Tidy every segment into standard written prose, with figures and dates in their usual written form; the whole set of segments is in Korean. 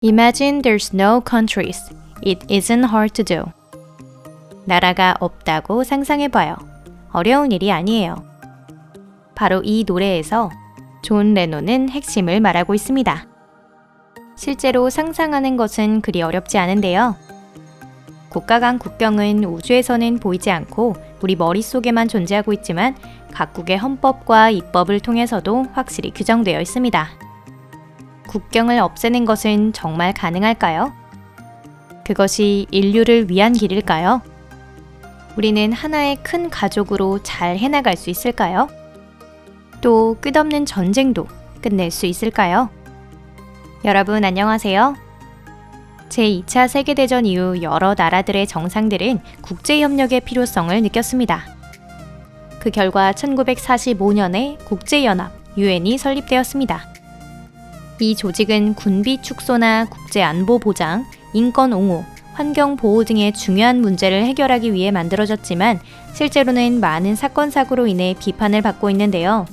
Imagine there's no countries. It isn't hard to do. 나라가 없다고 상상해봐요. 어려운 일이 아니에요. 바로 이 노래에서 존 레논은 핵심을 말하고 있습니다. 실제로 상상하는 것은 그리 어렵지 않은데요. 국가 간 국경은 우주에서는 보이지 않고 우리 머릿속에만 존재하고 있지만 각국의 헌법과 입법을 통해서도 확실히 규정되어 있습니다. 국경을 없애는 것은 정말 가능할까요? 그것이 인류를 위한 길일까요? 우리는 하나의 큰 가족으로 잘 해나갈 수 있을까요? 또 끝없는 전쟁도 끝낼 수 있을까요? 여러분 안녕하세요. 제2차 세계대전 이후 여러 나라들의 정상들은 국제협력의 필요성을 느꼈습니다. 그 결과 1945년에 국제연합 (UN이) 설립되었습니다. 이 조직은 군비 축소나 국제안보 보장, 인권 옹호, 환경 보호 등의 중요한 문제를 해결하기 위해 만들어졌지만 실제로는 많은 사건 사고로 인해 비판을 받고 있는데요.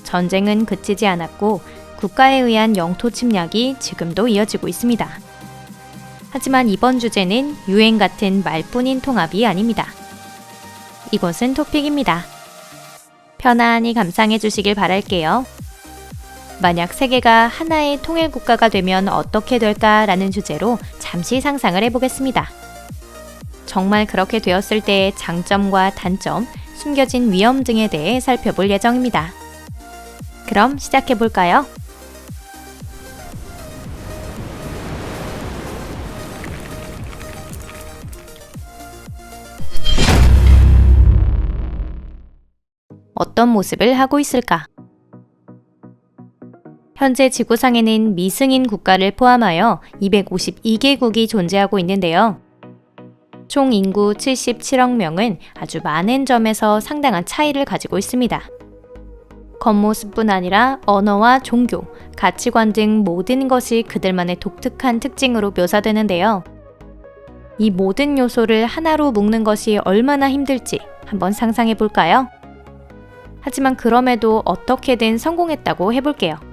전쟁은 그치지 않았고 국가에 의한 영토 침략이 지금도 이어지고 있습니다. 하지만 이번 주제는 유엔 같은 말뿐인 통합이 아닙니다. 이것은 토픽입니다. 편안히 감상해 주시길 바랄게요. 만약 세계가 하나의 통일 국가가 되면 어떻게 될까라는 주제로 잠시 상상을 해보겠습니다. 정말 그렇게 되었을 때의 장점과 단점, 숨겨진 위험 등에 대해 살펴볼 예정입니다. 그럼 시작해볼까요? 어떤 모습을 하고 있을까? 현재 지구상에는 미승인 국가를 포함하여 252개국이 존재하고 있는데요. 총 인구 77억 명은 아주 많은 점에서 상당한 차이를 가지고 있습니다. 겉모습뿐 아니라 언어와 종교, 가치관 등 모든 것이 그들만의 독특한 특징으로 묘사되는데요. 이 모든 요소를 하나로 묶는 것이 얼마나 힘들지 한번 상상해 볼까요? 하지만 그럼에도 어떻게든 성공했다고 해볼게요.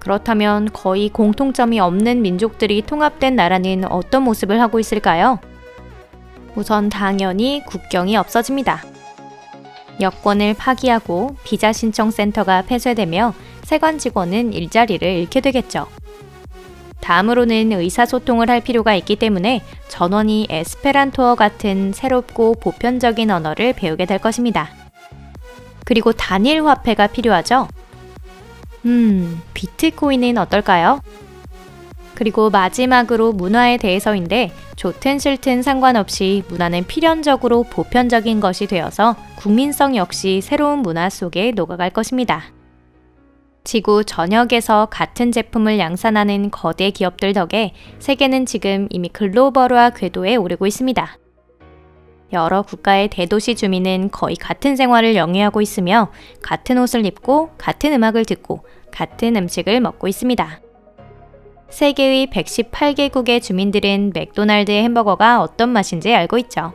그렇다면 거의 공통점이 없는 민족들이 통합된 나라는 어떤 모습을 하고 있을까요? 우선 당연히 국경이 없어집니다. 여권을 파기하고 비자 신청 센터가 폐쇄되며 세관 직원은 일자리를 잃게 되겠죠. 다음으로는 의사소통을 할 필요가 있기 때문에 전원이 에스페란토어 같은 새롭고 보편적인 언어를 배우게 될 것입니다. 그리고 단일 화폐가 필요하죠? 비트코인은 어떨까요? 그리고 마지막으로 문화에 대해서인데 좋든 싫든 상관없이 문화는 필연적으로 보편적인 것이 되어서 국민성 역시 새로운 문화 속에 녹아갈 것입니다. 지구 전역에서 같은 제품을 양산하는 거대 기업들 덕에 세계는 지금 이미 글로벌화 궤도에 오르고 있습니다. 여러 국가의 대도시 주민은 거의 같은 생활을 영위하고 있으며 같은 옷을 입고 같은 음악을 듣고 같은 음식을 먹고 있습니다. 세계의 118개국의 주민들은 맥도날드의 햄버거가 어떤 맛인지 알고 있죠.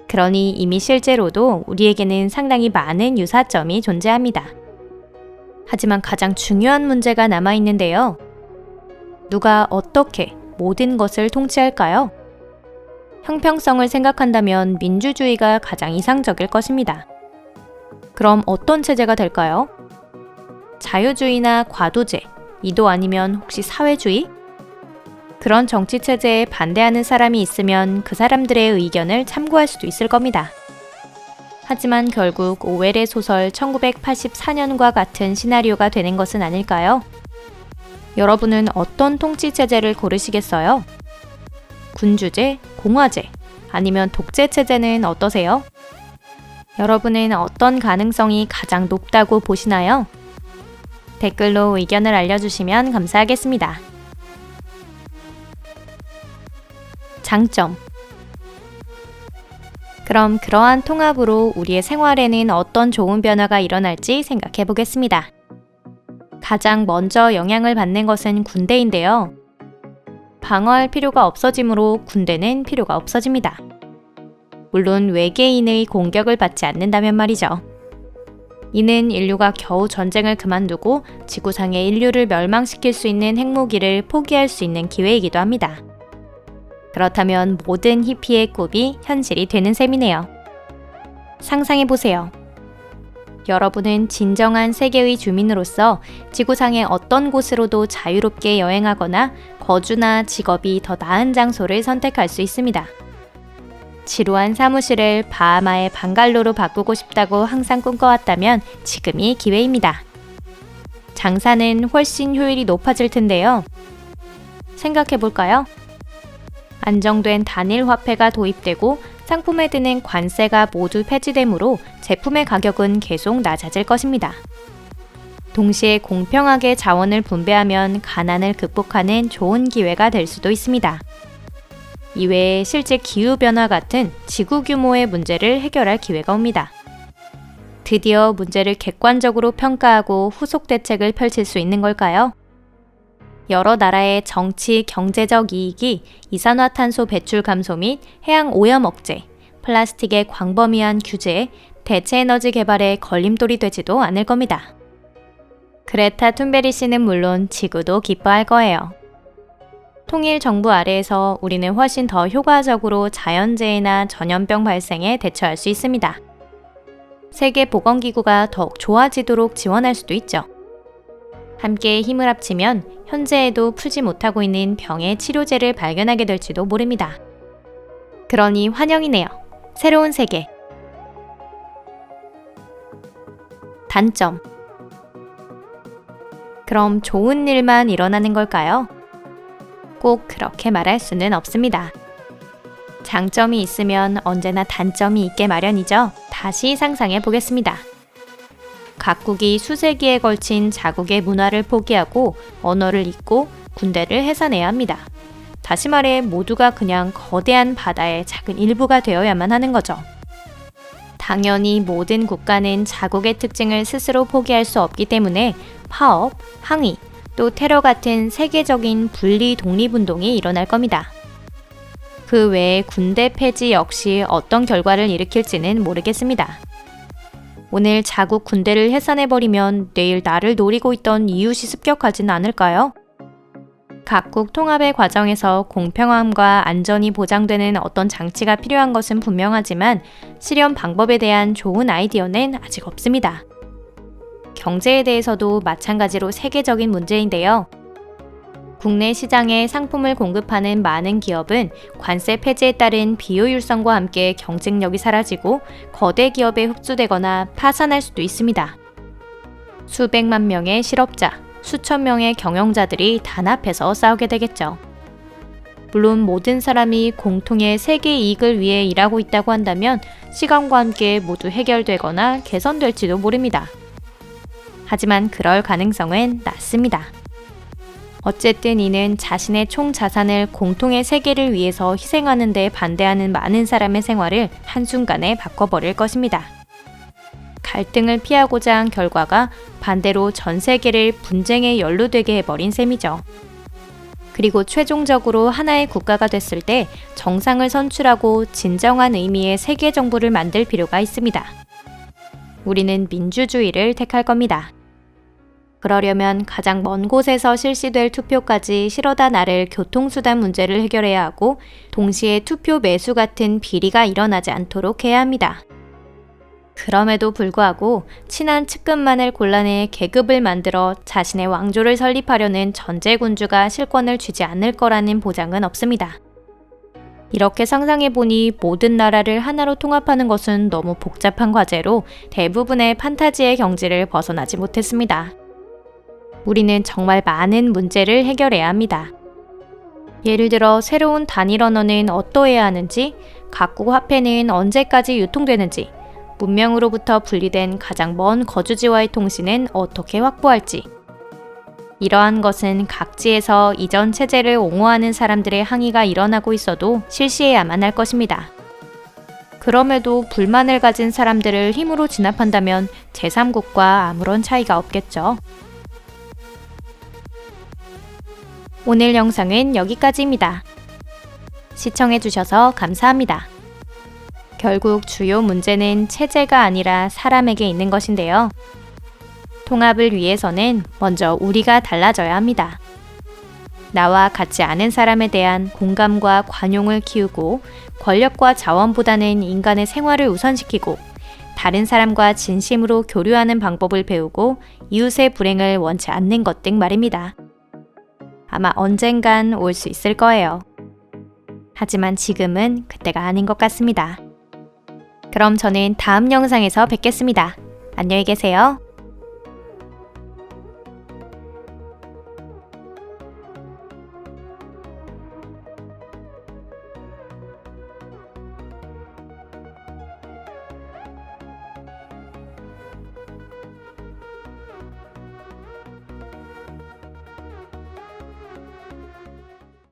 그러니 이미 실제로도 우리에게는 상당히 많은 유사점이 존재합니다. 하지만 가장 중요한 문제가 남아있는데요. 누가 어떻게 모든 것을 통치할까요? 형평성을 생각한다면 민주주의가 가장 이상적일 것입니다. 그럼 어떤 체제가 될까요? 자유주의나 과도제, 이도 아니면 혹시 사회주의? 그런 정치 체제에 반대하는 사람이 있으면 그 사람들의 의견을 참고할 수도 있을 겁니다. 하지만 결국 오웰의 소설 1984년과 같은 시나리오가 되는 것은 아닐까요? 여러분은 어떤 통치 체제를 고르시겠어요? 군주제, 공화제, 아니면 독재 체제는 어떠세요? 여러분은 어떤 가능성이 가장 높다고 보시나요? 댓글로 의견을 알려주시면 감사하겠습니다. 장점. 그럼 그러한 통합으로 우리의 생활에는 어떤 좋은 변화가 일어날지 생각해 보겠습니다. 가장 먼저 영향을 받는 것은 군대인데요. 방어할 필요가 없어지므로 군대는 필요가 없어집니다. 물론 외계인의 공격을 받지 않는다면 말이죠. 이는 인류가 겨우 전쟁을 그만두고 지구상의 인류를 멸망시킬 수 있는 핵무기를 포기할 수 있는 기회이기도 합니다. 그렇다면 모든 히피의 꿈이 현실이 되는 셈이네요. 상상해보세요. 여러분은 진정한 세계의 주민으로서 지구상의 어떤 곳으로도 자유롭게 여행하거나 거주나 직업이 더 나은 장소를 선택할 수 있습니다. 지루한 사무실을 바하마의 방갈로로 바꾸고 싶다고 항상 꿈꿔왔다면 지금이 기회입니다. 장사는 훨씬 효율이 높아질 텐데요. 생각해볼까요? 안정된 단일 화폐가 도입되고 상품에 드는 관세가 모두 폐지되므로 제품의 가격은 계속 낮아질 것입니다. 동시에 공평하게 자원을 분배하면 가난을 극복하는 좋은 기회가 될 수도 있습니다. 이외에 실제 기후변화 같은 지구 규모의 문제를 해결할 기회가 옵니다. 드디어 문제를 객관적으로 평가하고 후속 대책을 펼칠 수 있는 걸까요? 여러 나라의 정치, 경제적 이익이 이산화탄소 배출 감소 및 해양 오염 억제, 플라스틱의 광범위한 규제, 대체 에너지 개발에 걸림돌이 되지도 않을 겁니다. 그레타 툰베리 씨는 물론 지구도 기뻐할 거예요. 통일 정부 아래에서 우리는 훨씬 더 효과적으로 자연재해나 전염병 발생에 대처할 수 있습니다. 세계보건기구가 더욱 좋아지도록 지원할 수도 있죠. 함께 힘을 합치면 현재에도 풀지 못하고 있는 병의 치료제를 발견하게 될지도 모릅니다. 그러니 환영이네요. 새로운 세계. 단점. 그럼 좋은 일만 일어나는 걸까요? 꼭 그렇게 말할 수는 없습니다. 장점이 있으면 언제나 단점이 있게 마련이죠. 다시 상상해 보겠습니다. 각국이 수세기에 걸친 자국의 문화를 포기하고 언어를 잊고 군대를 해산해야 합니다. 다시 말해 모두가 그냥 거대한 바다의 작은 일부가 되어야만 하는 거죠. 당연히 모든 국가는 자국의 특징을 스스로 포기할 수 없기 때문에 파업, 항의, 또 테러 같은 세계적인 분리 독립운동이 일어날 겁니다. 그 외에 군대 폐지 역시 어떤 결과를 일으킬지는 모르겠습니다. 오늘 자국 군대를 해산해버리면 내일 나를 노리고 있던 이웃이 습격하진 않을까요? 각국 통합의 과정에서 공평함과 안전이 보장되는 어떤 장치가 필요한 것은 분명하지만 실현 방법에 대한 좋은 아이디어는 아직 없습니다. 경제에 대해서도 마찬가지로 세계적인 문제인데요. 국내 시장에 상품을 공급하는 많은 기업은 관세 폐지에 따른 비효율성과 함께 경쟁력이 사라지고 거대 기업에 흡수되거나 파산할 수도 있습니다. 수백만 명의 실업자, 수천 명의 경영자들이 단합해서 싸우게 되겠죠. 물론 모든 사람이 공통의 세계 이익을 위해 일하고 있다고 한다면 시간과 함께 모두 해결되거나 개선될지도 모릅니다. 하지만 그럴 가능성은 낮습니다. 어쨌든 이는 자신의 총 자산을 공통의 세계를 위해서 희생하는 데 반대하는 많은 사람의 생활을 한순간에 바꿔버릴 것입니다. 갈등을 피하고자 한 결과가 반대로 전 세계를 분쟁에 연루되게 해버린 셈이죠. 그리고 최종적으로 하나의 국가가 됐을 때 정상을 선출하고 진정한 의미의 세계 정부를 만들 필요가 있습니다. 우리는 민주주의를 택할 겁니다. 그러려면 가장 먼 곳에서 실시될 투표까지 실어다 나를 교통수단 문제를 해결해야 하고 동시에 투표 매수 같은 비리가 일어나지 않도록 해야 합니다. 그럼에도 불구하고 친한 측근만을 골라내 계급을 만들어 자신의 왕조를 설립하려는 전제군주가 실권을 쥐지 않을 거라는 보장은 없습니다. 이렇게 상상해보니 모든 나라를 하나로 통합하는 것은 너무 복잡한 과제로 대부분의 판타지의 경지를 벗어나지 못했습니다. 우리는 정말 많은 문제를 해결해야 합니다. 예를 들어 새로운 단일 언어는 어떠해야 하는지, 각국 화폐는 언제까지 유통되는지, 문명으로부터 분리된 가장 먼 거주지와의 통신은 어떻게 확보할지. 이러한 것은 각지에서 이전 체제를 옹호하는 사람들의 항의가 일어나고 있어도 실시해야만 할 것입니다. 그럼에도 불만을 가진 사람들을 힘으로 진압한다면 제3국과 아무런 차이가 없겠죠. 오늘 영상은 여기까지입니다. 시청해주셔서 감사합니다. 결국 주요 문제는 체제가 아니라 사람에게 있는 것인데요. 통합을 위해서는 먼저 우리가 달라져야 합니다. 나와 같지 않은 사람에 대한 공감과 관용을 키우고 권력과 자원보다는 인간의 생활을 우선시키고 다른 사람과 진심으로 교류하는 방법을 배우고 이웃의 불행을 원치 않는 것 등 말입니다. 아마 언젠간 올 수 있을 거예요. 하지만 지금은 그때가 아닌 것 같습니다. 그럼 저는 다음 영상에서 뵙겠습니다. 안녕히 계세요.